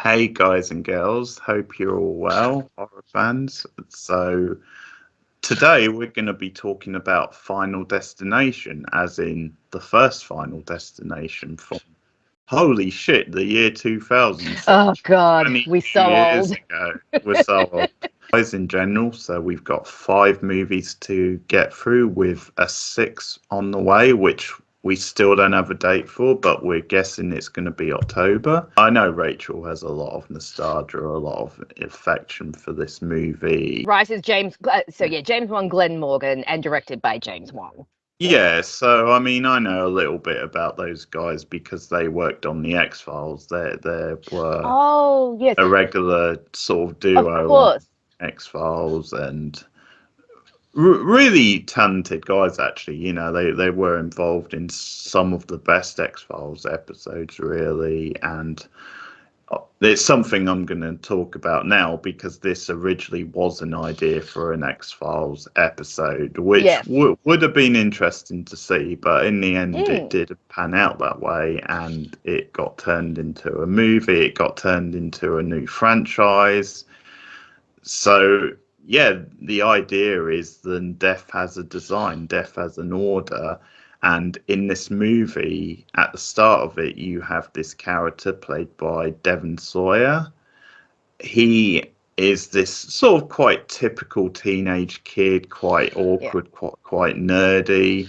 Hey guys and girls, hope you're all well, horror fans. So today we're going to be talking about Final Destination, as in the first Final Destination from holy shit, the year 2000, so Oh God, 20 we so years old. ago. We're so old. Guys, in general, so we've got 5 movies to get through with a sixth on the way, which we still don't have a date for, but we're guessing it's going to be October. I know Rachel has a lot of nostalgia, a lot of affection for this movie. Rice is James Wan, Glenn Morgan, and directed by James Wan. Yeah, so I mean, I know a little bit about those guys because they worked on the X-Files. They were Oh yes, a regular sort of of duo on course. X-Files, and really talented guys. Actually, they were involved in some of the best X-Files episodes, really, and it's something I'm going to talk about now because this originally was an idea for an X-Files episode, which Yes. would have been interesting to see, but in the end, it Mm. did pan out that way, and it got turned into a movie. It got turned into a new franchise. So yeah, the idea is that death has a design, death has an order. And in this movie, at the start of it, you have this character played by Devon Sawyer. He is this sort of quite typical teenage kid, quite Yeah. awkward, quite nerdy.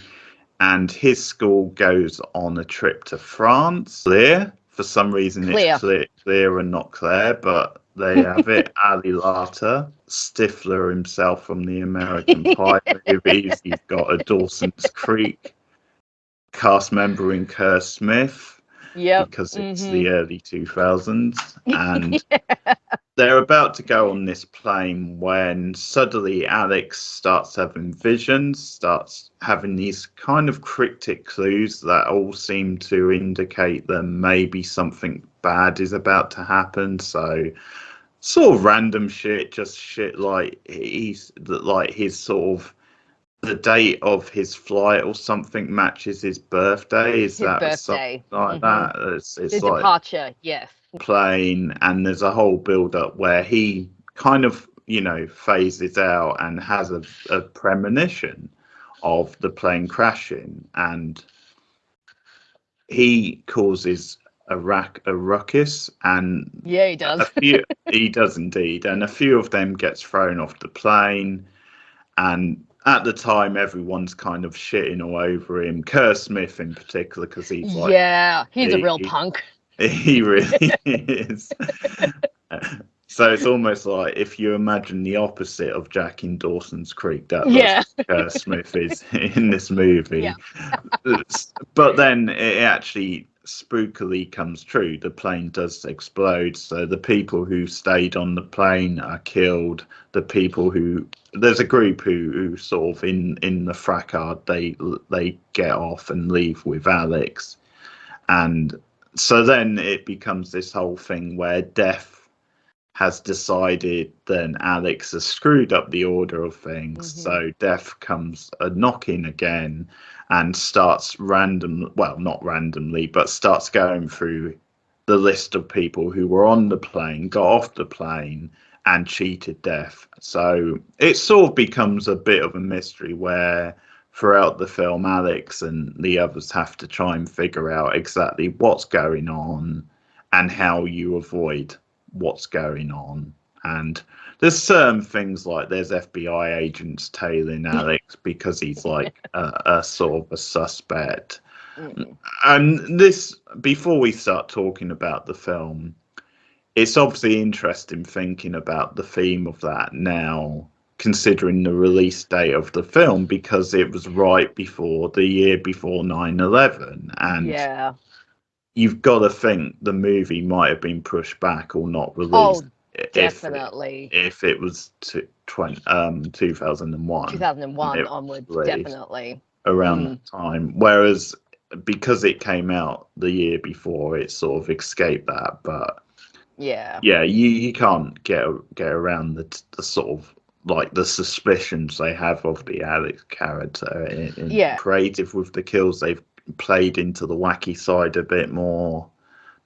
And his school goes on a trip to France. Claire, for some reason, it's Clear. Claire and not Claire, but they have it. Ali Larter, Stifler himself from the American Pie movies. You've got a Dawson's Creek cast member in Kerr Smith Yep. because it's Mm-hmm. the early 2000s. And they're about to go on this plane when suddenly Alex starts having visions, starts having these kind of cryptic clues that all seem to indicate that maybe something bad is about to happen. So sort of random shit, just shit like his sort of the date of his flight or something matches his birthday. Is His that something birthday. like Mm-hmm. that? The It's like departure. Yes. plane, and there's a whole build up where he kind of phases out and has a premonition of the plane crashing, and he causes a ruckus, and Yeah, he a does. few he does indeed, and a few of them gets thrown off the plane. And at the time, everyone's kind of shitting all over him, Kerr Smith in particular, because he's like Yeah, he's a real he, punk. he really is. So it's almost like if you imagine the opposite of Jack in Dawson's Creek, that's Yeah. what Kerr Smith is in this Yeah. movie. But then it actually spookily comes true. The plane does explode. So the people who stayed on the plane are killed. The people who there's a group who sort of in the fracas, they get off and leave with Alex, and so then it becomes this whole thing where Death has decided then Alex has screwed up the order of things. Mm-hmm. So Death comes a knocking again and starts not randomly, but starts going through the list of people who were on the plane, got off the plane, and cheated Death. So it sort of becomes a bit of a mystery where throughout the film, Alex and the others have to try and figure out exactly what's going on and how you avoid what's going on. And there's certain things like there's FBI agents tailing Alex because he's like a sort of a suspect. Mm. And this, before we start talking about the film, it's obviously interesting thinking about the theme of that now, considering the release date of the film, because it was right before the year before 9/11, and Yeah. you've got to think the movie might have been pushed back or not released Oh, if definitely. it was 2001 and 2001 it was onwards, released definitely. around Mm. that time, whereas because it came out the year before, it sort of escaped that. But Yeah. yeah, you can't get around the sort of like the suspicions they have of the Alex character in Yeah. creative with the kills. They've played into the wacky side a bit more,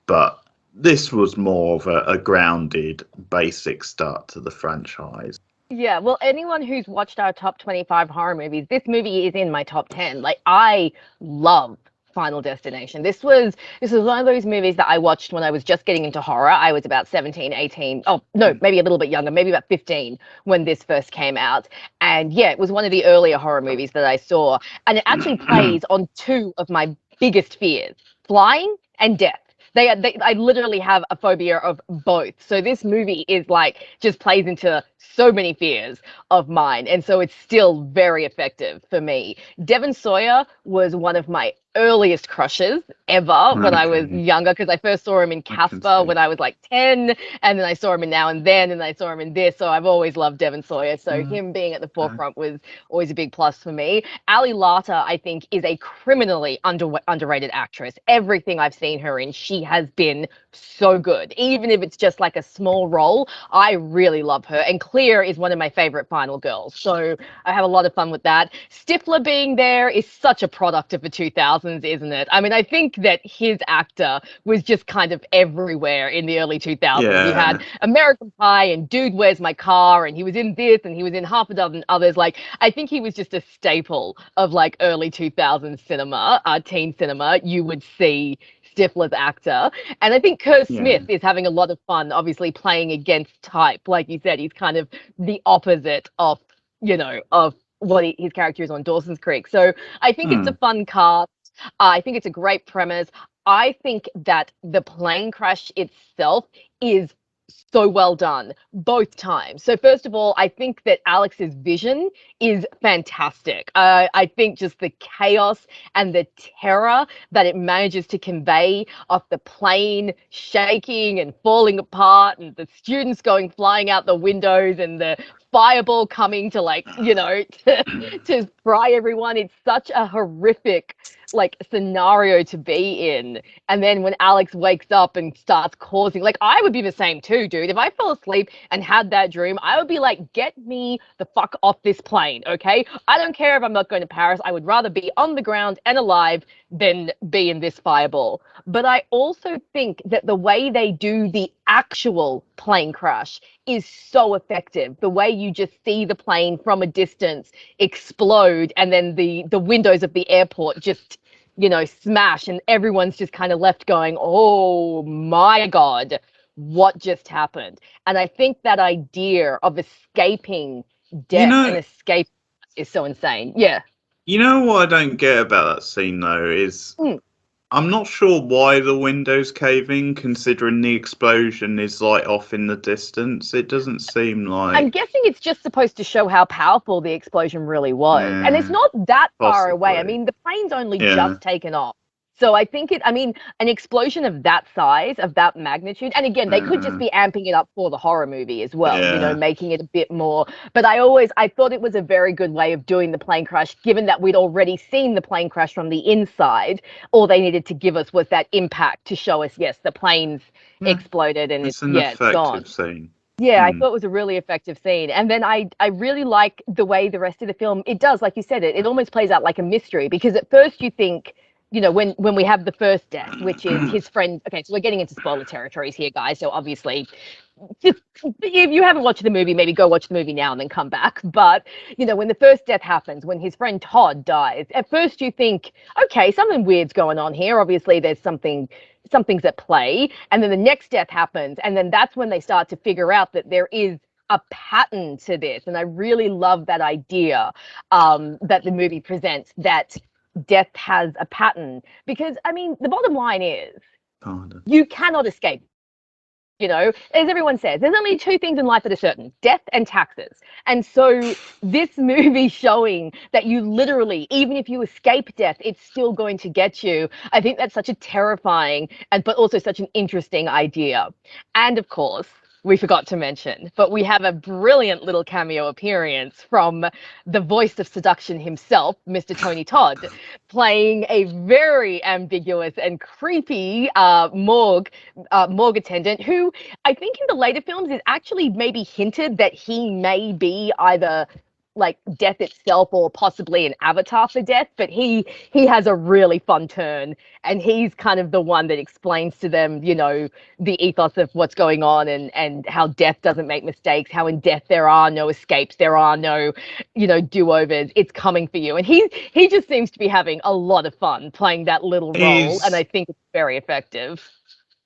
but this was more of a grounded, basic start to the franchise. Yeah, well, anyone who's watched our top 25 horror movies, this movie is in my top 10. Like, I love Final Destination. This was one of those movies that I watched when I was just getting into horror. I was about 17, 18. Oh, no, maybe a little bit younger, maybe about 15 when this first came out. And yeah, it was one of the earlier horror movies that I saw. And it actually plays on two of my biggest fears, flying and death. I literally have a phobia of both. So this movie is like just plays into so many fears of mine, and so it's still very effective for me. Devon Sawyer was one of my earliest crushes ever when I was younger, because I first saw him in Casper when I was like 10, and then I saw him in Now and Then, and I saw him in this. So I've always loved Devon Sawyer. So him being at the forefront was always a big plus for me. Ali Larter, I think, is a criminally underrated actress. Everything I've seen her in, she has been so good. Even if it's just like a small role, I really love her. And Clear is one of my favorite final girls. So I have a lot of fun with that. Stifler being there is such a product of the 2000s, isn't it? I mean, I think that his actor was just kind of everywhere in the early 2000s. Yeah. You had American Pie and Dude, Where's My Car? And he was in this and he was in half a dozen others. Like, I think he was just a staple of like early 2000s cinema, teen cinema. You would see Stifler's actor. And I think Kerr Smith is having a lot of fun, obviously playing against type. Like you said, he's kind of the opposite of, of what his character is on Dawson's Creek. So I think it's a fun cast. I think it's a great premise. I think that the plane crash itself is so well done both times. So first of all, I think that Alex's vision is fantastic. I think just the chaos and the terror that it manages to convey off the plane shaking and falling apart and the students going flying out the windows and the fireball coming to to fry everyone. It's such a horrific scenario to be in. And then when Alex wakes up and starts causing, I would be the same too, dude. If I fell asleep and had that dream, I would be like, get me the fuck off this plane, okay? I don't care if I'm not going to Paris. I would rather be on the ground and alive than be in this fireball. But I also think that the way they do the actual plane crash is so effective. The way you just see the plane from a distance explode and then the windows of the airport just, smash, and everyone's just kind of left going, oh my God, what just happened? And I think that idea of escaping death and escape is so insane. Yeah. You know what I don't get about that scene though is I'm not sure why the window's caving, considering the explosion is off in the distance. It doesn't seem like. I'm guessing it's just supposed to show how powerful the explosion really was. And it's not that far away. I mean, the plane's only just taken off. So I think an explosion of that size, of that magnitude, and again, they could just be amping it up for the horror movie as well, making it a bit more. But I thought it was a very good way of doing the plane crash, given that we'd already seen the plane crash from the inside. All they needed to give us was that impact to show us, yes, the plane's exploded and it's gone. Scene. Yeah, I thought it was a really effective scene. And then I really like the way the rest of the film, it does, like you said, it almost plays out like a mystery, because at first you think, when we have the first death, which is his friend. Okay, so we're getting into spoiler territories here, guys. So obviously, just if you haven't watched the movie, maybe go watch the movie now and then come back. But, when the first death happens, when his friend Todd dies, at first you think, okay, something weird's going on here. Obviously, there's something's at play. And then the next death happens. And then that's when they start to figure out that there is a pattern to this. And I really love that idea that the movie presents, that death has a pattern, because the bottom line is you cannot escape. As everyone says, there's only two things in life that are certain: death and taxes. And so this movie showing that you literally, even if you escape death, it's still going to get you. I think that's such a terrifying but also such an interesting idea. And of course, we forgot to mention, but we have a brilliant little cameo appearance from the voice of seduction himself, Mr. Tony Todd, playing a very ambiguous and creepy morgue attendant, who I think in the later films is actually maybe hinted that he may be either like death itself or possibly an avatar for death, but he has a really fun turn, and he's kind of the one that explains to them, you know, the ethos of what's going on, and how death doesn't make mistakes, how in death there are no escapes, there are no, you know, do-overs, it's coming for you. And he just seems to be having a lot of fun playing that little role, and I think it's very effective.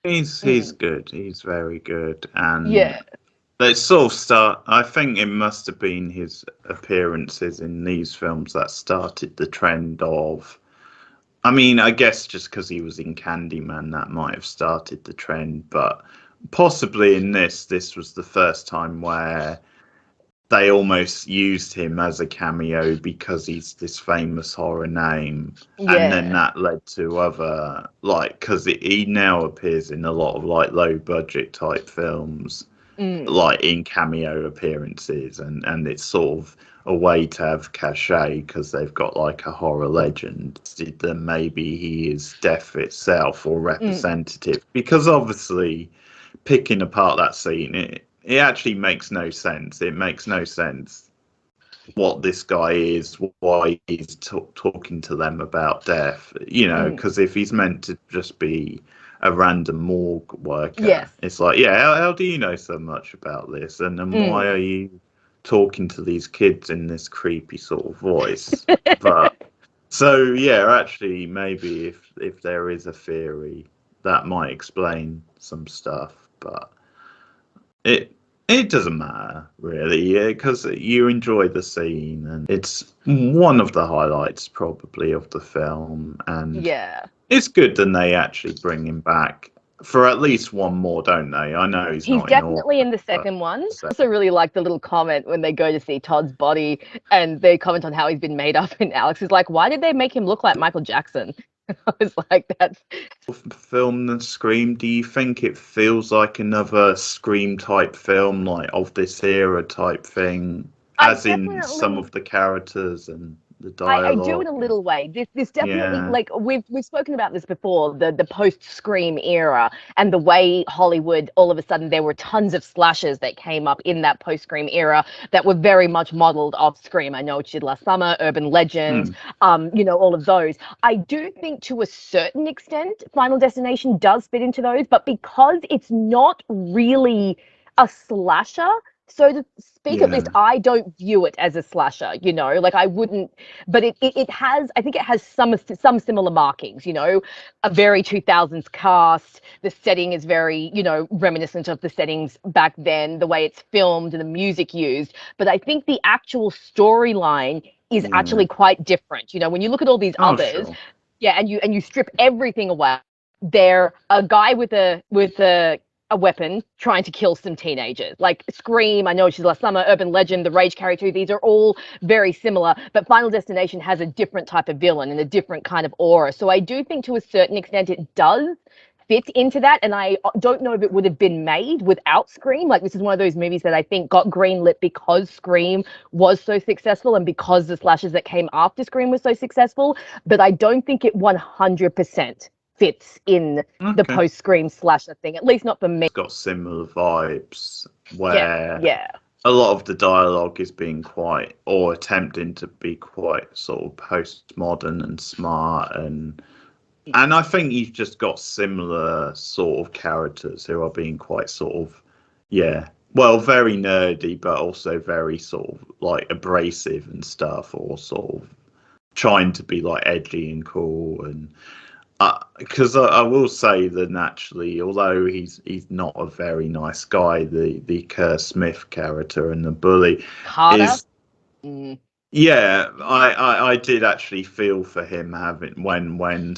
He's good. He's very good, and Yeah. they sort of start. I think it must have been his appearances in these films that started the trend of. I mean, I guess just because he was in Candyman, that might have started the trend, but possibly in this was the first time where they almost used him as a cameo because he's this famous horror name. Yeah. And then that led to other, like, because he now appears in a lot of like low budget type films, like in cameo appearances, and it's sort of a way to have cachet because they've got like a horror legend. Then maybe he is death itself or representative, because obviously picking apart that scene, it actually makes no sense. It makes no sense what this guy is, why he's talking to them about death, you know, because if he's meant to just be a random morgue worker, it's like, yeah, how do you know so much about this? And then why are you talking to these kids in this creepy sort of voice? But so, yeah, actually, maybe if there is a theory, that might explain some stuff, but it doesn't matter really, because you enjoy the scene, and it's one of the highlights probably of the film. And it's good that they actually bring him back for at least one more, don't they? I know he's not definitely in the second one. I also really like the little comment when they go to see Todd's body and they comment on how he's been made up, and Alex is like, why did they make him look like Michael Jackson? I was like, that's film than Scream. Do you think it feels like another Scream type film, like of this era type thing, as in some of the characters and the dialogue? I do in a little way. This definitely, like we've spoken about this before, the post Scream era, and the way Hollywood, all of a sudden there were tons of slashers that came up in that post Scream era that were very much modeled off Scream. I Know What You Did Last Summer, Urban Legend, you know, all of those. I do think to a certain extent Final Destination does fit into those, but because it's not really a slasher, so to speak, at least I don't view it as a slasher, you know, like I wouldn't, but it has, I think it has some similar markings, you know, a very 2000s cast, the setting is very, you know, reminiscent of the settings back then, the way it's filmed and the music used, but I think the actual storyline is actually quite different. You know, when you look at all these others, and you strip everything away, they're a guy with a weapon trying to kill some teenagers. Like Scream, I Know She's Last Summer, Urban Legend, The Rage Carry 2, these are all very similar, but Final Destination has a different type of villain and a different kind of aura. So I do think to a certain extent it does fit into that, and I don't know if it would have been made without Scream. Like, this is one of those movies that I think got greenlit because Scream was so successful and because the slashes that came after Scream was so successful, but I don't think it 100% fits in the post-Scream slasher thing, at least not for me. It's got similar vibes where a lot of the dialogue is being quite, or attempting to be quite sort of postmodern and smart, and I think you've just got similar sort of characters who are being quite sort of, well, very nerdy, but also very sort of like abrasive and stuff, or sort of trying to be like edgy and cool. And because I will say that naturally, although he's not a very nice guy, the Kerr Smith character and the bully is, I did actually feel for him having when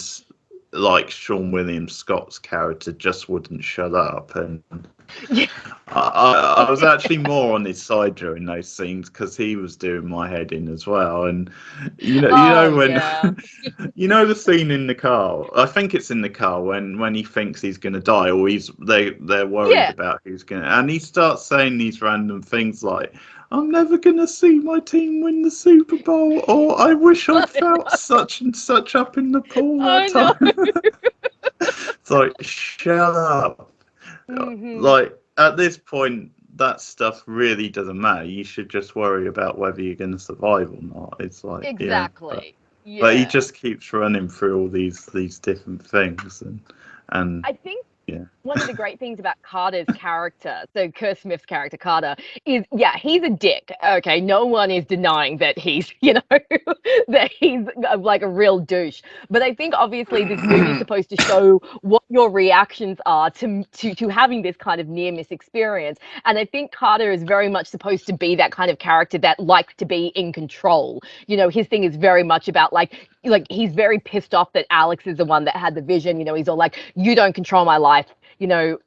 like Sean William Scott's character just wouldn't shut up, and I was actually more on his side during those scenes because he was doing my head in as well. And you know when you know the scene in the car, I think it's in the car when he thinks he's gonna die, or they're worried about who's gonna, and he starts saying these random things like, I'm never gonna see my team win the Super Bowl, or I wish I felt such and such up in the pool that time. It's like, shut up. Like, at this point, that stuff really doesn't matter. You should just worry about whether you're going to survive or not. It's like, yeah, Exactly. but he Yeah. just keeps running through all these different things, and I think yeah. one of the great things about Carter's character, so Kerr Smith's character Carter, is yeah, he's a dick. Okay, no one is denying that he's, that he's like a real douche. But I think obviously this movie's supposed to show what your reactions are to having this kind of near miss experience. And I think Carter is very much supposed to be that kind of character that likes to be in control. His thing is very much about like he's very pissed off that Alex is the one that had the vision. He's all like, you don't control my life.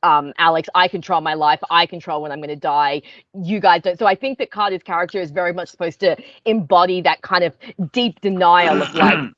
Alex, I control my life. I control when I'm going to die. You guys don't. So I think that Carter's character is very much supposed to embody that kind of deep denial of like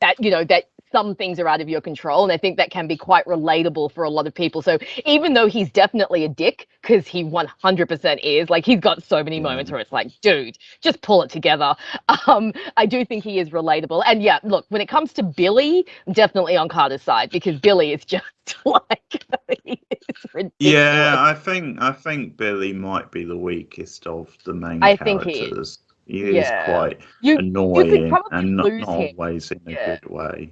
that, that some things are out of your control. And I think that can be quite relatable for a lot of people. So even though he's definitely a dick, because he 100% is, like he's got so many moments where it's like, dude, just pull it together. I do think he is relatable. And yeah, look, when it comes to Billy, I'm definitely on Carter's side because Billy is just like, it's ridiculous. Yeah, I think Billy might be the weakest of the main I think he is. characters. He is Yeah. quite You could annoying probably and not lose him. always in a Yeah. good way.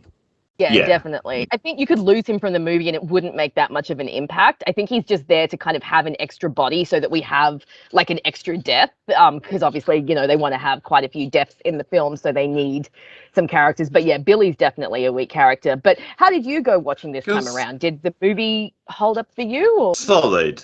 Yeah, Yeah. definitely. I think you could lose him from the movie and it wouldn't make that much of an impact. I think he's just there to kind of have an extra body so that we have like an extra death. Because obviously, they want to have quite a few deaths in the film, so they need some characters. But yeah, Billy's definitely a weak character. But how did you go watching this time around? Did the movie hold up for you? Or? Solid.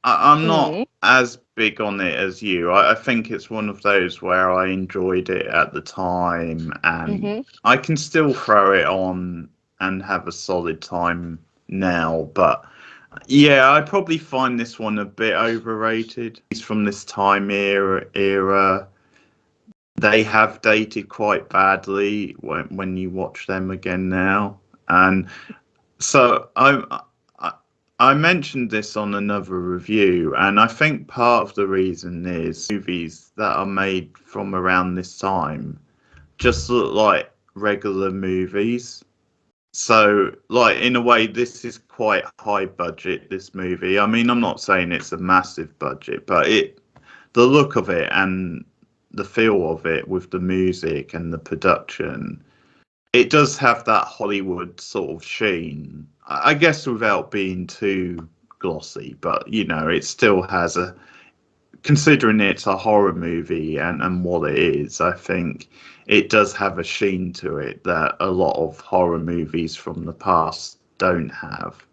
I'm not Mhm. as big on it as you. I think it's one of those where I enjoyed it at the time, and Mhm. I can still throw it on and have a solid time now. But yeah, I probably find this one a bit overrated. It's from this time era. They have dated quite badly when you watch them again now, and so I mentioned this on another review, and I think part of the reason is movies that are made from around this time just look like regular movies. So, like, in a way, this is quite high budget, this movie. I mean, I'm not saying it's a massive budget, but the look of it and the feel of it with the music and the production, it does have that Hollywood sort of sheen. I guess without being too glossy, but it still has considering it's a horror movie and what it is, I think it does have a sheen to it that a lot of horror movies from the past don't have.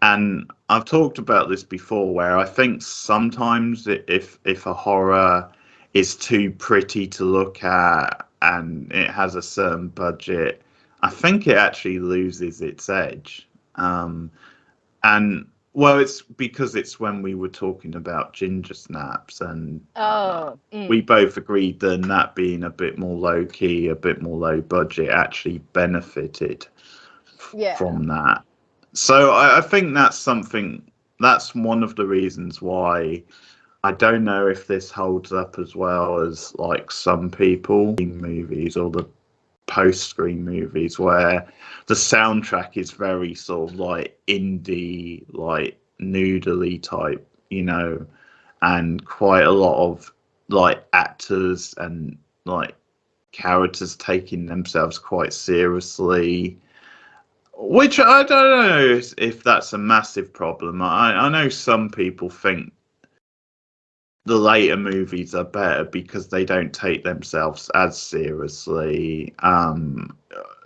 And I've talked about this before, where I think sometimes if a horror is too pretty to look at and it has a certain budget, I think it actually loses its edge. And well, it's because it's when we were talking about Ginger Snaps, and we both agreed then that being a bit more low key, a bit more low budget, actually benefited from that. So I think that's one of the reasons why I don't know if this holds up as well as like some people in movies or the post-screen movies where the soundtrack is very sort of like indie, like noodly type, and quite a lot of like actors and like characters taking themselves quite seriously, which I don't know if that's a massive problem. I know some people think the later movies are better because they don't take themselves as seriously.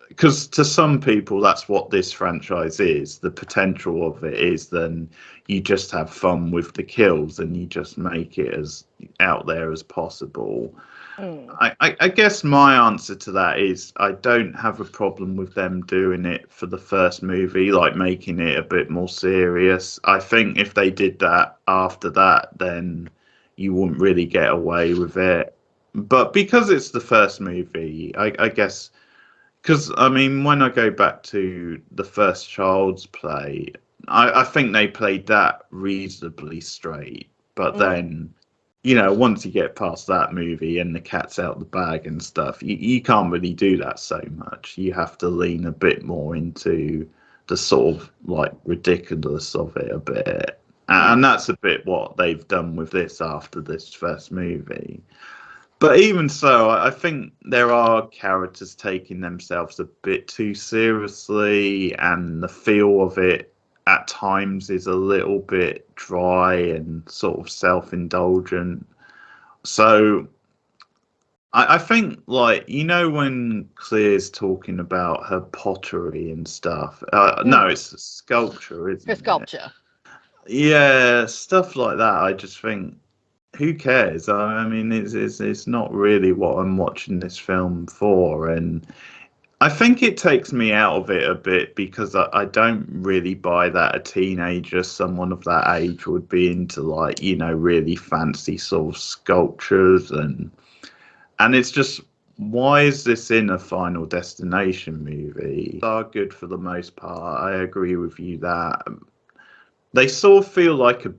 Because to some people, that's what this franchise is. The potential of it is then you just have fun with the kills and you just make it as out there as possible. I guess my answer to that is I don't have a problem with them doing it for the first movie, like making it a bit more serious. I think if they did that after that, then you wouldn't really get away with it. But because it's the first movie, I guess, because I mean, when I go back to the first Child's Play, I think they played that reasonably straight. But then, once you get past that movie and the cat's out the bag and stuff, you can't really do that so much. You have to lean a bit more into the sort of like ridiculous of it a bit. And that's a bit what they've done with this after this first movie. But even so, I think there are characters taking themselves a bit too seriously, and the feel of it at times is a little bit dry and sort of self-indulgent. So I think, like, when Claire's talking about her pottery and stuff, no, it's sculpture, For isn't it? sculpture. Yeah, stuff like that. I just think, who cares? I mean, it's not really what I'm watching this film for, and I think it takes me out of it a bit because I don't really buy that a teenager, someone of that age, would be into, like, really fancy sort of sculptures, and it's just, why is this in a Final Destination movie? They are good for the most part. I agree with you that they sort of feel like a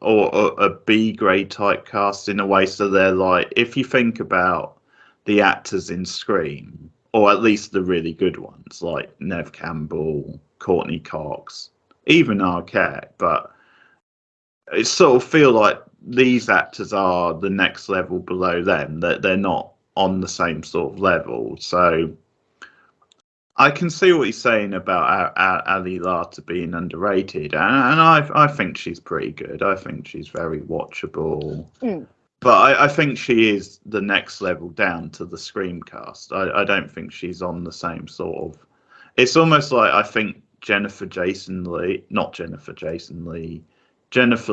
or a B grade type cast in a way. So they're like, if you think about the actors in Scream, or at least the really good ones, like Nev Campbell, Courtney Cox, even Arquette, but it sort of feel like these actors are the next level below them, that they're not on the same sort of level. So I can see what he's saying about Ali Larter being underrated, and I think she's pretty good. I think she's very watchable. But I think she is the next level down to the Scream cast. I don't think she's on the same sort of. It's almost like, I think Jennifer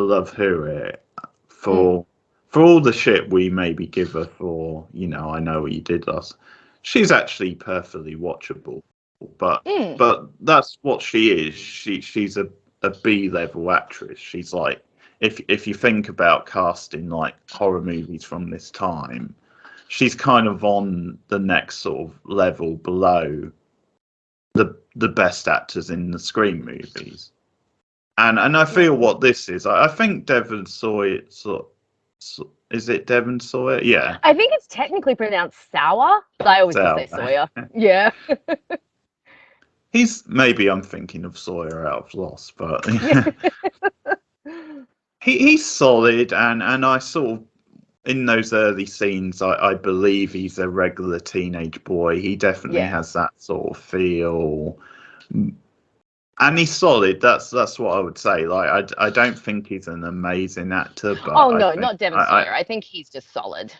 Love Hewitt, for all the shit we maybe give her for, I Know What You Did Last, she's actually perfectly watchable. But that's what she is. She's a B level actress. She's like, if you think about casting like horror movies from this time, she's kind of on the next sort of level below the best actors in the Scream movies. And I feel what this is. I think Devon Sawyer. Is it Devon Sawyer? Yeah. I think it's technically pronounced Sour, but I always just say Sawyer. Yeah. Maybe I'm thinking of Sawyer out of Lost, but he's solid, and I sort of, in those early scenes, I believe he's a regular teenage boy. He definitely has that sort of feel, and he's solid. That's what I would say. Like, I don't think he's an amazing actor, but not Devon Sawyer. I think he's just solid.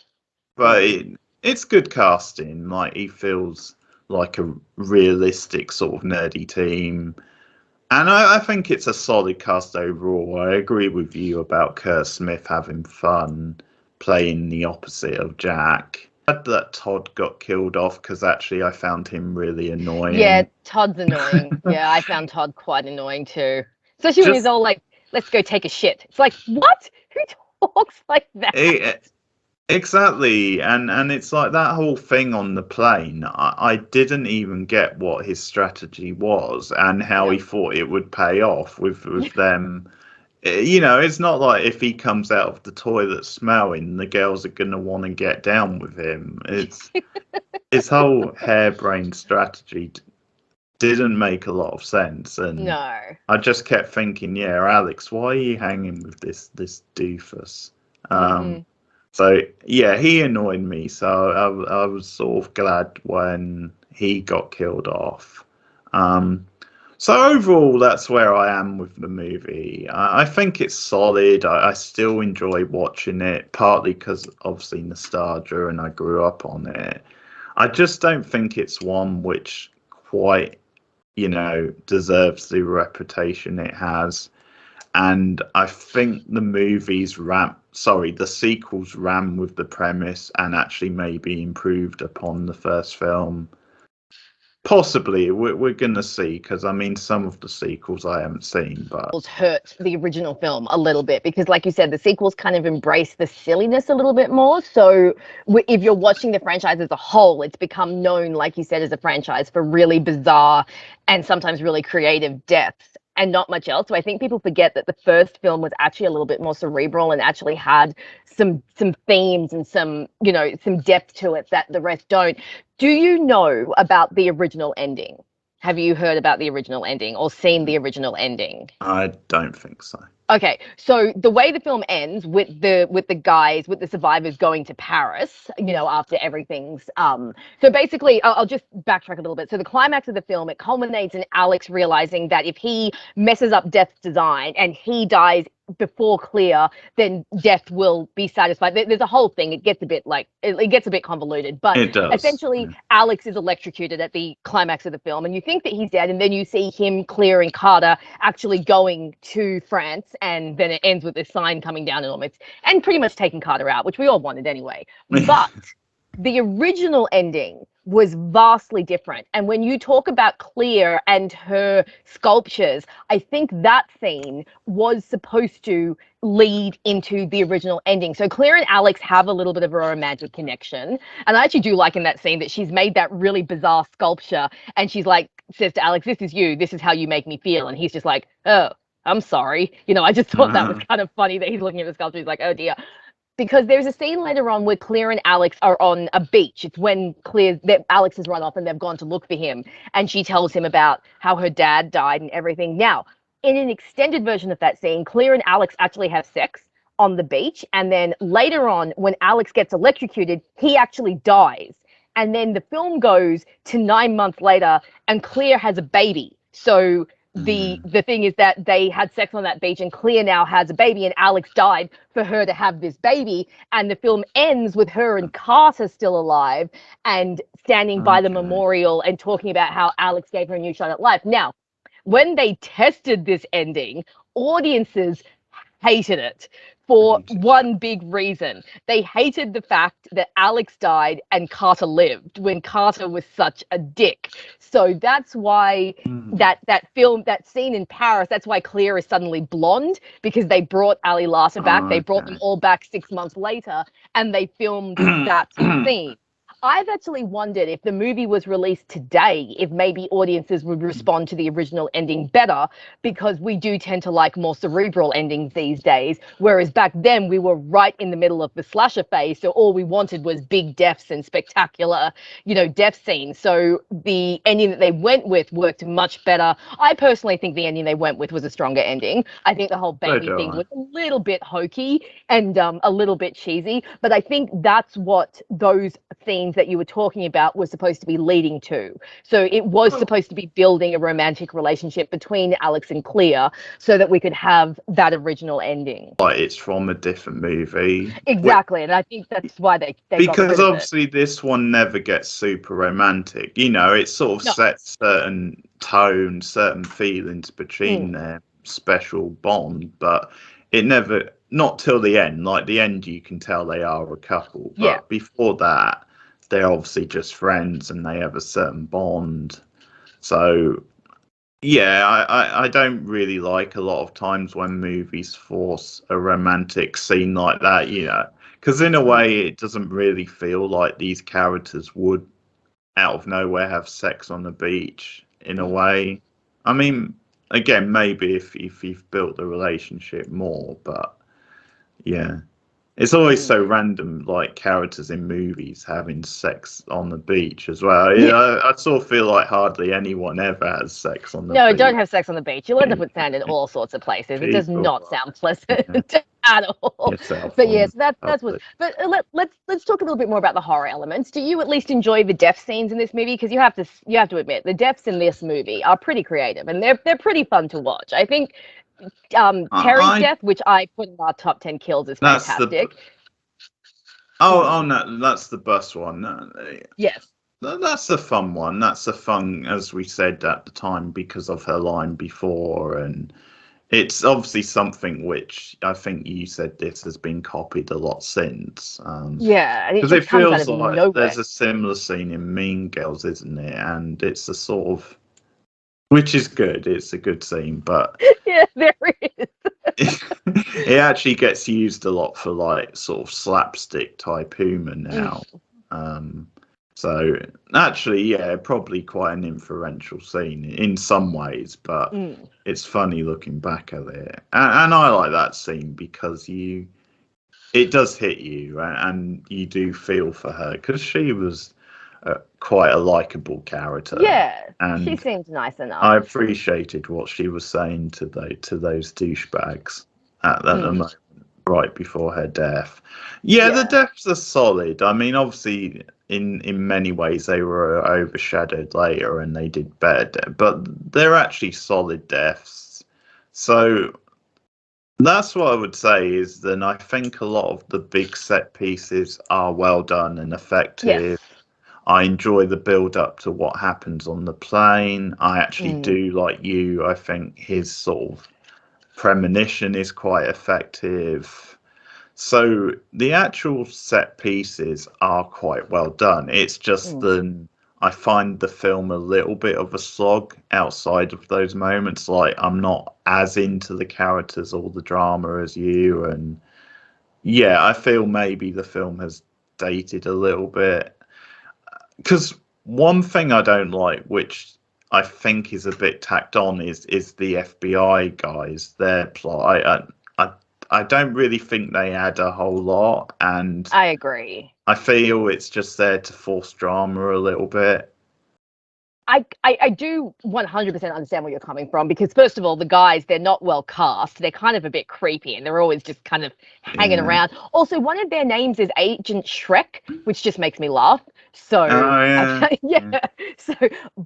But it's good casting. Like, he feels like a realistic sort of nerdy team. And I think it's a solid cast overall. I agree with you about Kurt Smith having fun playing the opposite of Jack. That Todd got killed off, because actually I found him really annoying. Yeah, Todd's annoying. Yeah, I found Todd quite annoying too. Especially when he's all like, let's go take a shit. It's like, what? Who talks like that? Exactly, and it's like that whole thing on the plane. I didn't even get what his strategy was and how he thought it would pay off with them. It's not like if he comes out of the toilet smelling, the girls are going to want to get down with him. It's his whole harebrained strategy didn't make a lot of sense, and I just kept thinking, Alex, why are you hanging with this doofus? So, he annoyed me. So I was sort of glad when he got killed off. So overall, that's where I am with the movie. I think it's solid. I still enjoy watching it, partly because obviously nostalgia and I grew up on it. I just don't think it's one which quite, deserves the reputation it has. And I think the sequels ran with the premise and actually maybe improved upon the first film. Possibly, we're going to see, because I mean, some of the sequels I haven't seen, but hurt the original film a little bit, because like you said, the sequels kind of embrace the silliness a little bit more. So if you're watching the franchise as a whole, it's become known, like you said, as a franchise for really bizarre and sometimes really creative deaths and not much else. So I think people forget that the first film was actually a little bit more cerebral and actually had some themes and some depth to it that the rest don't. Do you know about the original ending? Have you heard about the original ending or seen the original ending? I don't think so. Okay, so the way the film ends with the survivors going to Paris, after everything's so basically I'll just backtrack a little bit. So the climax of the film, it culminates in Alex realizing that if he messes up Death's design and he dies before Clear, then Death will be satisfied. There's a whole thing. It gets a bit it gets a bit convoluted, but It does. essentially Alex is electrocuted at the climax of the film, and you think that he's dead, and then you see him, Clear, and Carter actually going to France, and then it ends with this sign coming down on him. And pretty much taking Carter out, which we all wanted anyway. But the original ending was vastly different. And when you talk about Clear and her sculptures, I think that scene was supposed to lead into the original ending. So Clear and Alex have a little bit of a romantic connection. And I actually do like in that scene that she's made that really bizarre sculpture, and she's like, says to Alex, "This is you. This is how you make me feel." And he's just like, "Oh, I'm sorry." I just thought that was kind of funny that he's looking at the sculpture. He's like, "Oh dear." Because there's a scene later on where Clear and Alex are on a beach. It's when Alex has run off and they've gone to look for him. And she tells him about how her dad died and everything. Now, in an extended version of that scene, Clear and Alex actually have sex on the beach. And then later on, when Alex gets electrocuted, he actually dies. And then the film goes to 9 months later and Clear has a baby. So the thing is that they had sex on that beach, and Clear now has a baby, and Alex died for her to have this baby. And the film ends with her and Carter still alive and standing by the memorial and talking about how Alex gave her a new shot at life. Now, when they tested this ending, audiences hated it for one big reason. They hated the fact that Alex died and Carter lived when Carter was such a dick. So that's why that scene in Paris, that's why Clear is suddenly blonde, because they brought Ali Larter back. They brought them all back 6 months later, and they filmed that scene. I've actually wondered if the movie was released today, if maybe audiences would respond to the original ending better, because we do tend to like more cerebral endings these days, whereas back then we were right in the middle of the slasher phase, so all we wanted was big deaths and spectacular, death scenes. So the ending that they went with worked much better. I personally think the ending they went with was a stronger ending. I think the whole baby thing was a little bit hokey and a little bit cheesy, but I think that's what those themes that you were talking about was supposed to be leading to. So it was supposed to be building a romantic relationship between Alex and Clear so that we could have that original ending. Like it's from a different movie. Exactly. And I think that's why they because obviously this one never gets super romantic. It sort of sets certain tone, certain feelings between their special bond, but it never, not till the end. Like the end, you can tell they are a couple. But before that, they're obviously just friends and they have a certain bond. So, yeah, I don't really like a lot of times when movies force a romantic scene like that, because in a way it doesn't really feel like these characters would out of nowhere have sex on the beach in a way. I mean, again, maybe if you've built the relationship more, but yeah. It's always so random, like characters in movies having sex on the beach as well. I sort of feel like hardly anyone ever has sex on the beach. No, don't have sex on the beach. You'll end up with sand in all sorts of places. It does not sound pleasant at all. But yes, that's what. But let's talk a little bit more about the horror elements. Do you at least enjoy the death scenes in this movie? Because you have to admit the deaths in this movie are pretty creative and they're pretty fun to watch. I think. Terry's death, which I put in our top 10 kills, is fantastic. No, that's the bus one. Yes. That's a fun one. That's a fun, as we said at the time, because of her line before, and it's obviously something which I think you said this has been copied a lot since. Because it feels like there's a similar scene in Mean Girls, isn't it? And it's a sort of, which is good. It's a good scene, but yeah, there is. It actually gets used a lot for like sort of slapstick type humor now. So actually, yeah, probably quite an inferential scene in some ways, but it's funny looking back at it. And I like that scene because it does hit you and you do feel for her because she was quite a likable character, Yeah, she and seems nice enough. I appreciated what she was saying to those douchebags at the moment, right before her death. Yeah, the deaths are solid. I mean, obviously, in many ways they were overshadowed later, and they did better, but they're actually solid deaths. So that's what I would say is then I think a lot of the big set pieces are well done and effective. Yes. I enjoy the build up to what happens on the plane. I actually do like you. I think his sort of premonition is quite effective. So the actual set pieces are quite well done. It's just that I find the film a little bit of a slog outside of those moments. Like I'm not as into the characters or the drama as you, and yeah, I feel maybe the film has dated a little bit. Because one thing I don't like, which I think is a bit tacked on, is the FBI guys. Their plot. I don't really think they add a whole lot, and I agree. I feel it's just there to force drama a little bit. I do 100% understand where you're coming from, because first of all, the guys, they're not well cast. They're kind of a bit creepy, and they're always just kind of hanging around. Also, one of their names is Agent Shrek, which just makes me laugh. So, So,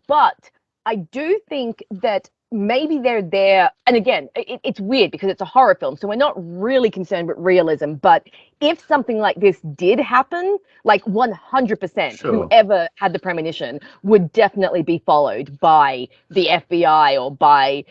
but I do think that maybe they're there. And again, it's weird because it's a horror film, so we're not really concerned with realism. But if something like this did happen, like 100%, whoever had the premonition would definitely be followed by the FBI or by,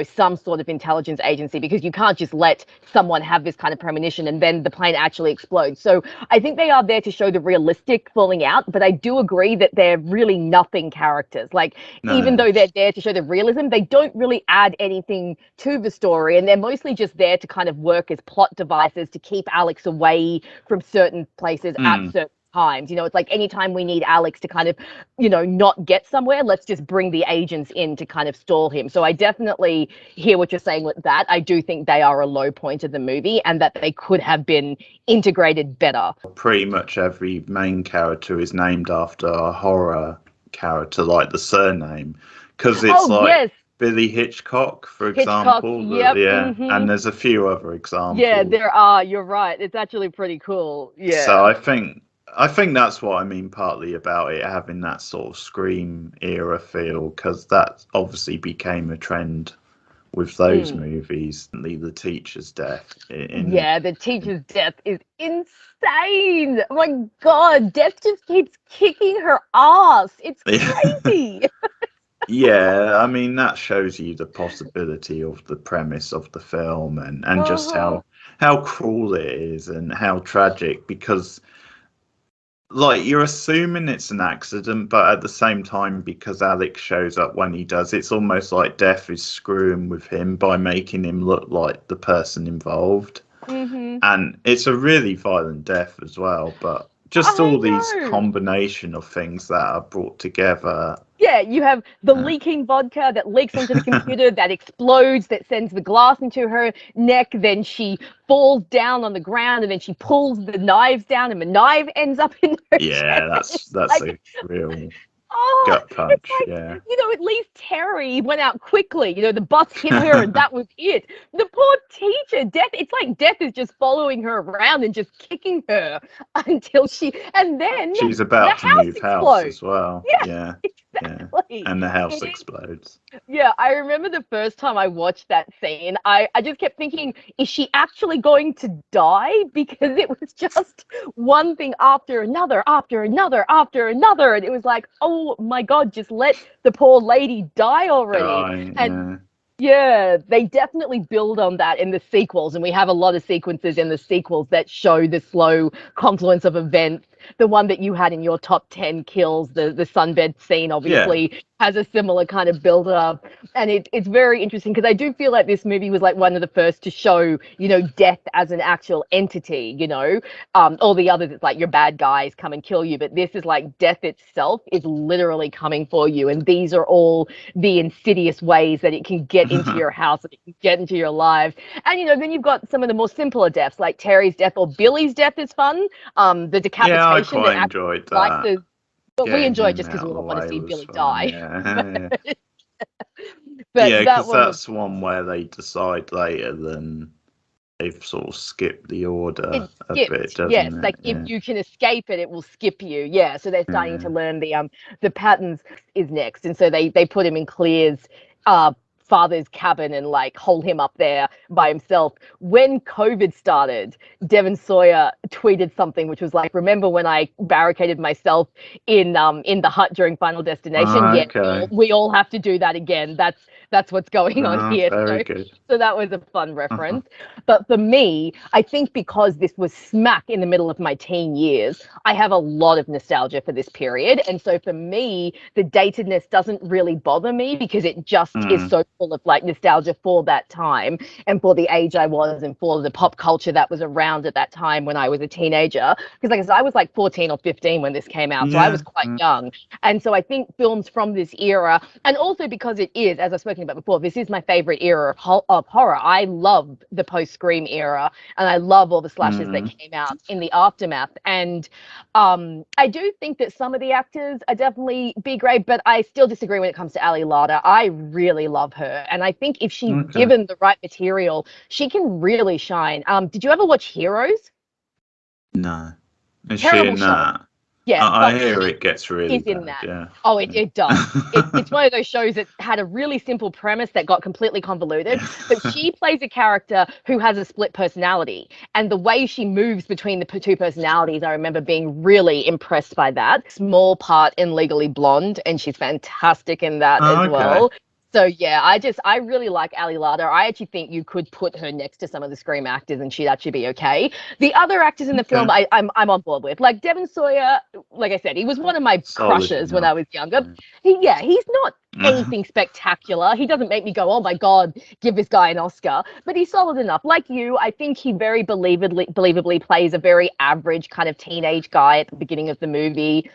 some sort of intelligence agency, because you can't just let someone have this kind of premonition and then the plane actually explodes. So I think they are there to show the realistic falling out, but I do agree that they're really nothing characters. Like, even though they're there to show the realism, they don't really add anything to the story, and they're mostly just there to kind of work as plot devices to keep Alex away from certain places at certain times. It's like anytime we need Alex to kind of, not get somewhere, let's just bring the agents in to kind of stall him. So I definitely hear what you're saying with that. I do think they are a low point of the movie and that they could have been integrated better. Pretty much every main character is named after a horror character, like the surname, because it's Billy Hitchcock, for example. And there's a few other examples. Yeah, there are. You're right. It's actually pretty cool. Yeah. So I think that's what I mean partly about it having that sort of Scream era feel, because that obviously became a trend with those movies. The teacher's death. The teacher's death is insane. Oh my God, Death just keeps kicking her ass. It's crazy. Yeah, I mean, that shows you the possibility of the premise of the film and just how cruel it is and how tragic, because like you're assuming it's an accident, but at the same time, because Alex shows up when he does, it's almost like Death is screwing with him by making him look like the person involved. And it's a really violent death as well, but just all these combination of things that are brought together. Yeah, you have the leaking vodka that leaks onto the computer, that explodes, that sends the glass into her neck. Then she falls down on the ground, and then she pulls the knives down, and the knife ends up in her chest. That's like, a real gut punch. At least Terry went out quickly. The bus hit her, and that was it. The poor teacher, Death. It's like Death is just following her around and just kicking her until and then she's about to move house as well. Yeah. Exactly. And the house explodes. Yeah, I remember the first time I watched that scene, I just kept thinking, is she actually going to die? Because it was just one thing after another, after another, after another. And it was like, oh my God, just let the poor lady die already. Yeah, they definitely build on that in the sequels, and we have a lot of sequences in the sequels that show the slow confluence of events. The one that you had in your top 10 kills, the sunbed scene, obviously has a similar kind of build up, and it's very interesting because I do feel like this movie was like one of the first to show, death as an actual entity. All the others, it's like your bad guys come and kill you, but this is like death itself is literally coming for you, and these are all the insidious ways that it can get into your house, and it can get into your life. And then you've got some of the more simpler deaths, like Terry's death or Billy's death is fun. The decapitation. I quite enjoyed that. But we enjoy it Getting him just because out we of the all want to way see was Billy fun. die. Yeah, But yeah, that because one was that's one where they decide later. Then they've sort of skipped the order it a bit, skipped. Yes, doesn't it? like if Yeah. you can escape it, it will skip you. Yeah, so they're starting to Yeah. learn the patterns is next, and so they put him in Clear's uh father's cabin and like hold him up there by himself. When COVID started, Devon Sawyer tweeted something which was like, "Remember when I barricaded myself in the hut during Final Destination? Yeah, Okay. we all have to do that again. That's what's going on here." Very So good. so that was a fun reference. But for me, I think because this was smack in the middle of my teen years, I have a lot of nostalgia for this period. And so for me, the datedness doesn't really bother me because it just is Mm. so full of like nostalgia for that time and for the age I was and for the pop culture that was around at that time when I was a teenager. Because like I said, I was like 14 or 15 when this came out. So I was Yeah. quite young. And so I think films from this era, and also because it is, as I've spoken about before, this is my favorite era of horror. I love the post Scream era, and I love all the slashes that Mm. came out in the aftermath. And I do think that some of the actors are definitely B grade, but I still disagree when it comes to Ali Larter. I really love her, and I think if she's Okay. given the right material, she can really shine. Did you ever watch Heroes? No. Is she Terrible in show. that? Yeah, I but hear she it gets really is in bad. that. Yeah. Oh, Yeah. it does. It's one of those shows that had a really simple premise that got completely convoluted, but she plays a character who has a split personality. And the way she moves between the two personalities, I remember being really impressed by that. Small part in Legally Blonde, and she's fantastic in that Oh, as okay. well. So yeah, I really like Ali Larter. I actually think you could put her next to some of the Scream actors and she'd actually be okay. The other actors in the film, Okay. I'm on board with. Like Devon Sawyer, like I said, he was one of my Solid crushes when I enough. was younger. He's not Yeah. anything spectacular. He doesn't make me go, oh my God, give this guy an Oscar. But he's solid enough. Like you, I think he very believably plays a very average kind of teenage guy at the beginning of the movie.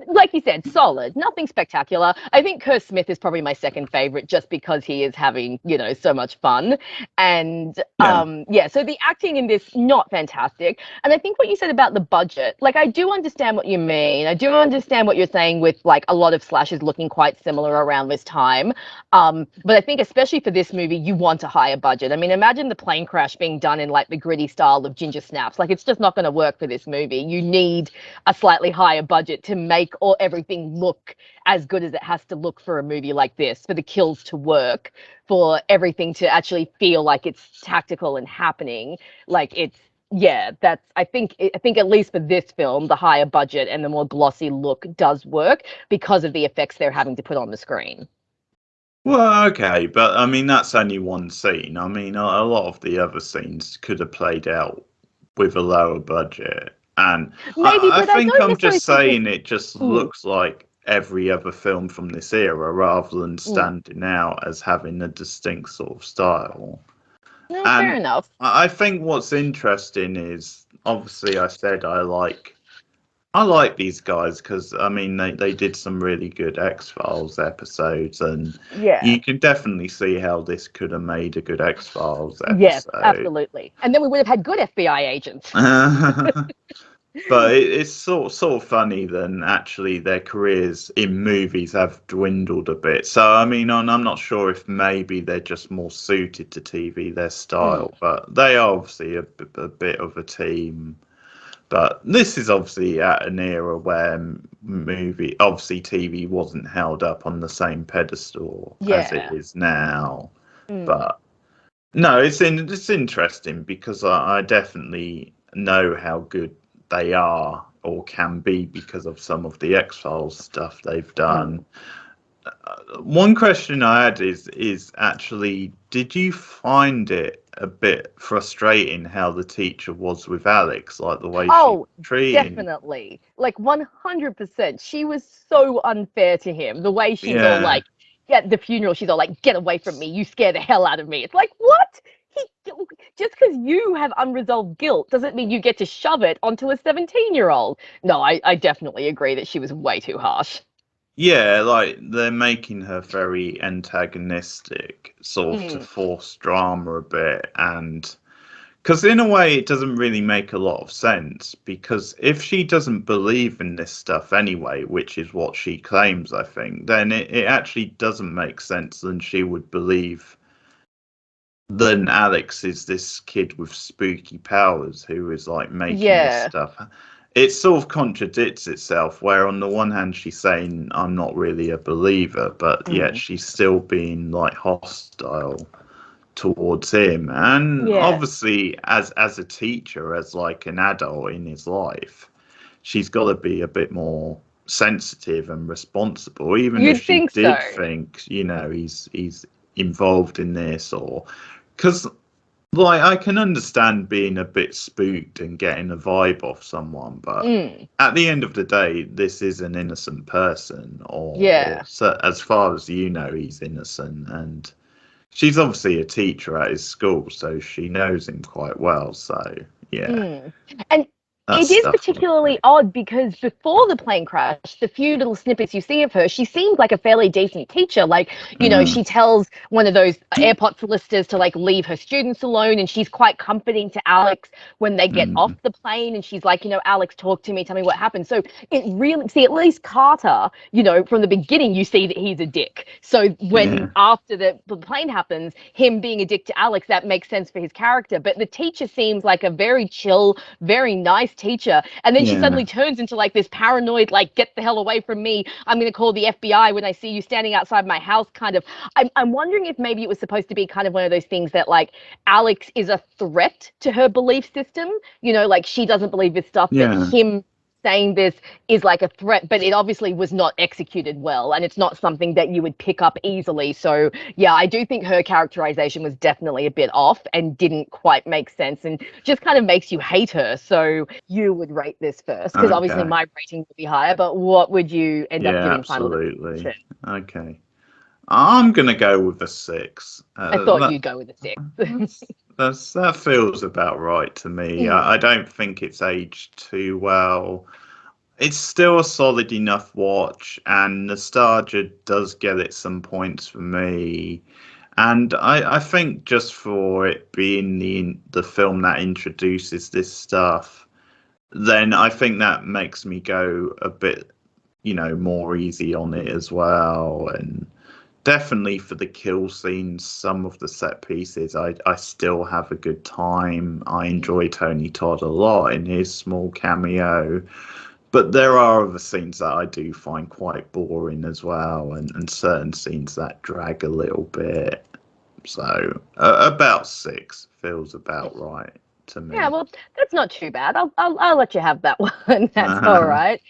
Like you said, solid, nothing spectacular. I think Kerr Smith is probably my second favorite just because he is having, so much fun. And Yeah. yeah, so the acting in this, not fantastic. And I think what you said about the budget, like I do understand what you mean. I do understand what you're saying with like a lot of slashes looking quite similar around this time. But I think especially for this movie, you want a higher budget. I mean, imagine the plane crash being done in like the gritty style of Ginger Snaps. Like it's just not going to work for this movie. You need a slightly higher budget to make all everything look as good as it has to look for a movie like this, for the kills to work, for everything to actually feel like it's tactical and happening. Like it's yeah, that's I think at least for this film, the higher budget and the more glossy look does work because of the effects they're having to put on the screen. Well, okay, but I mean that's only one scene. I mean a lot of the other scenes could have played out with a lower budget, and Maybe, I but I think don't I'm necessarily just think it's saying it just mm, looks like every other film from this era, rather than mm. standing out as having a distinct sort of style. No, fair And enough. I think what's interesting is obviously I said I like these guys because I mean they did some really good X Files episodes, and Yeah. you can definitely see how this could have made a good X Files Yes, episode. absolutely. And then we would have had good FBI agents. But it's sort of funny then actually their careers in movies have dwindled a bit. So I mean I'm not sure if maybe they're just more suited to TV, their Mm, style, but they are obviously a bit of a team. But this is obviously at an era where obviously TV wasn't held up on the same pedestal as it yeah. is now. Mm, But no, it's interesting because I definitely know how good they are or can be because of some of the X Files stuff they've done. mm. One question I had is actually, did you find it a bit frustrating how the teacher was with Alex, like the way she was Oh, treating? definitely. Like 100%. She was so unfair to him. The way she's all Yeah, like, at the funeral, she's all like, get away from me. You scare the hell out of me. It's like, what? He, just because you have unresolved guilt doesn't mean you get to shove it onto a 17-year-old. No, I definitely agree that she was way too harsh. yeah, like they're making her very antagonistic, sort of to Mm, force drama a bit, and Because in a way, it doesn't really make a lot of sense. Because if she doesn't believe in this stuff anyway, which is what she claims, I think, then it actually doesn't make sense. Then she would believe then Alex is this kid with spooky powers who is like making this Yeah. stuff. It sort of contradicts itself, where on the one hand she's saying I'm not really a believer, but yet Mm. she's still being like hostile towards him. And Yeah. obviously as a teacher, as like an adult in his life, she's got to be a bit more sensitive and responsible, even if You'd she think so. did think, he's involved in this, or because like I can understand being a bit spooked and getting a vibe off someone, but Mm. at the end of the day, this is an innocent person, or Yeah. so, as far as you know, he's innocent, and she's obviously a teacher at his school, so she knows him quite well. So yeah, Mm. And that's it is stuff like particularly that. odd because before the plane crash, the few little snippets you see of her, she seemed like a fairly decent teacher. Like, Mm, she tells one of those airport solicitors to like leave her students alone, and she's quite comforting to Alex when they get off mm, the plane. And she's like, Alex, talk to me, tell me what happened. So it really, see, at least Carter, from the beginning, you see that he's a dick. So when yeah, after the plane happens, him being a dick to Alex, that makes sense for his character. But the teacher seems like a very chill, very nice teacher. And then she yeah, suddenly turns into like this paranoid, like, get the hell away from me. I'm going to call the FBI when I see you standing outside my house kind of. I'm wondering if maybe it was supposed to be kind of one of those things that like Alex is a threat to her belief system. Like she doesn't believe this stuff, but yeah. him saying this is like a threat, but it obviously was not executed well, and it's not something that you would pick up easily. So yeah, I do think her characterization was definitely a bit off and didn't quite make sense, and just kind of makes you hate her. So you would rate this first, because obviously Okay, my rating would be higher, but what would you end up yeah, giving Final absolutely. Destination? Okay, I'm gonna go with a 6. I thought you'd go with a 6. That feels about right to me. I Mm. don't think it's aged too well. It's still a solid enough watch, and nostalgia does get it some points for me. And I think just for it being the film that introduces this stuff, then I think that makes me go a bit, more easy on it as well. And definitely for the kill scenes, some of the set pieces, I still have a good time. I enjoy Tony Todd a lot in his small cameo. But there are other scenes that I do find quite boring as well, and certain scenes that drag a little bit. So about 6 feels about right to Yeah, me. well, that's not too bad. I'll let you have that one. That's all right.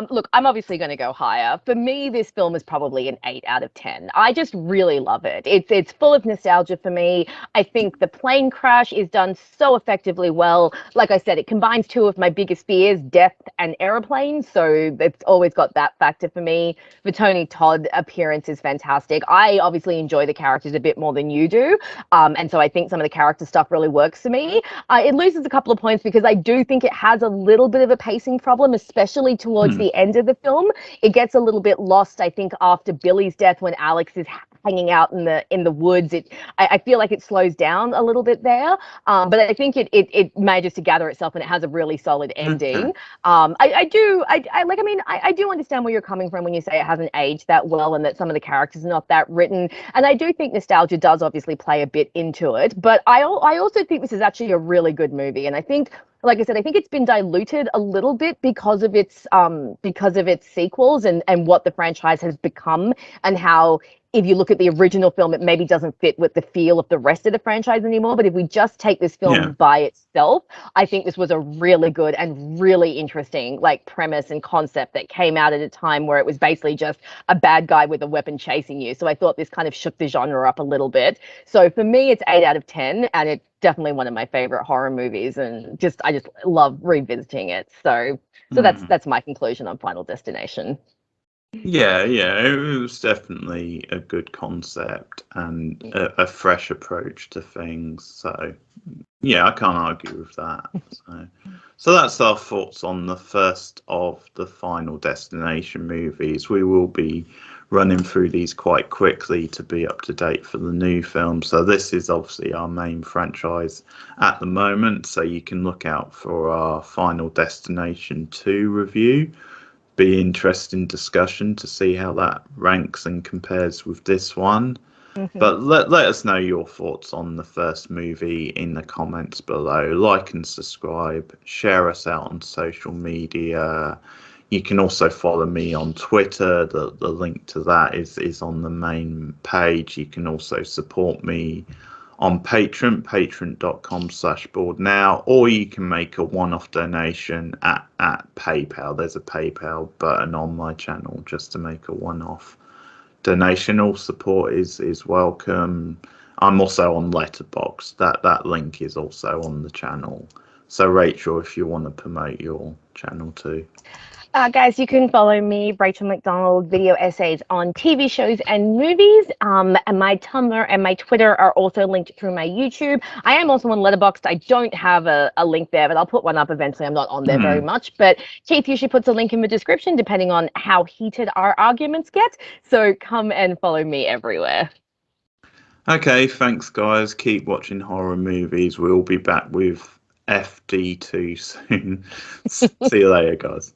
Look, I'm obviously going to go higher. For me, this film is probably an 8 out of 10. I just really love it. It's full of nostalgia for me. I think the plane crash is done so effectively well. Like I said, it combines two of my biggest fears, death and airplanes. So it's always got that factor for me. The Tony Todd appearance is fantastic. I obviously enjoy the characters a bit more than you do. And so I think some of the character stuff really works for me. It loses a couple of points because I do think it has a little bit of a pacing problem, especially towards Hmm. the end of the film. It gets a little bit lost, I think, after Billy's death when Alex is hanging out in the woods. I feel like it slows down a little bit there, but I think it manages to gather itself and it has a really solid Okay. ending. I do understand where you're coming from when you say it hasn't aged that well and that some of the characters are not that written. And I do think nostalgia does obviously play a bit into it. But I also think this is actually a really good movie. And I think, like I said, I think it's been diluted a little bit because of its sequels and what the franchise has become, and how if you look at the original film, it maybe doesn't fit with the feel of the rest of the franchise anymore. But if we just take this Yeah. film by itself, I think this was a really good and really interesting like premise and concept that came out at a time where it was basically just a bad guy with a weapon chasing you. So I thought this kind of shook the genre up a little bit. So for me, it's 8 out of 10, and it's definitely one of my favorite horror movies, and I just love revisiting it. So Hmm. that's my conclusion on Final Destination. Yeah, yeah, it was definitely a good concept and a fresh approach to things. So, yeah, I can't argue with that. So that's our thoughts on the first of the Final Destination movies. We will be running through these quite quickly to be up to date for the new film. So this is obviously our main franchise at the moment. So you can look out for our Final Destination 2 review. Be interesting discussion to see how that ranks and compares with this one. But let us know your thoughts on the first movie in the comments below. Like and subscribe. Share us out on social media. You can also follow me on Twitter. The link to that is on the main page. You can also support me on Patreon, patreon.com/boardnow, or you can make a one-off donation at PayPal. There's a PayPal button on my channel just to make a one-off donation. All support is welcome. I'm also on Letterboxd. That link is also on the channel. So Rachel, if you want to promote your channel too. Guys, you can follow me, Rachel McDonald, video essays on TV shows and movies. And my Tumblr and my Twitter are also linked through my YouTube. I am also on Letterboxd. I don't have a link there, but I'll put one up eventually. I'm not on there very much. But Keith usually puts a link in the description, depending on how heated our arguments get. So come and follow me everywhere. Okay, thanks, guys. Keep watching horror movies. We'll be back with FD2 soon. See you later, guys.